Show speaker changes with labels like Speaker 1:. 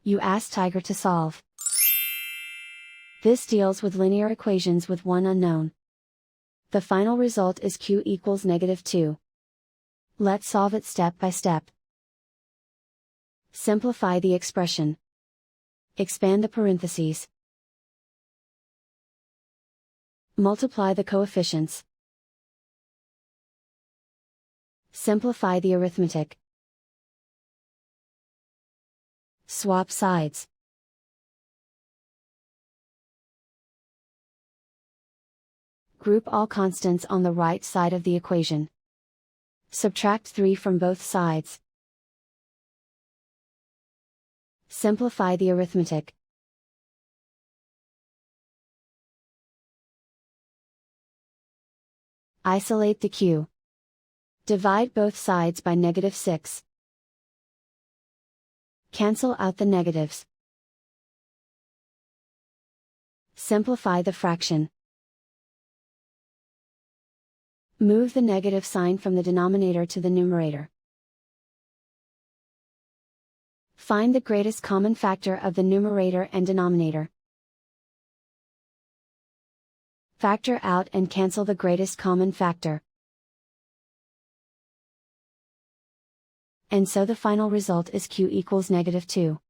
Speaker 1: You ask Tiger to solve. This deals with linear equations with one unknown. The final result is q equals -2. Let's solve it step by step. Simplify the expression. Expand the parentheses. Multiply the coefficients. Simplify the arithmetic. Swap sides. Group all constants on the right side of the equation. Subtract 3 from both sides. Simplify the arithmetic. Isolate the q. Divide both sides by -6. Cancel out the negatives. Simplify the fraction. Move the negative sign from the denominator to the numerator. Find the greatest common factor of the numerator and denominator. Factor out and cancel the greatest common factor. And so the final result is q equals -2.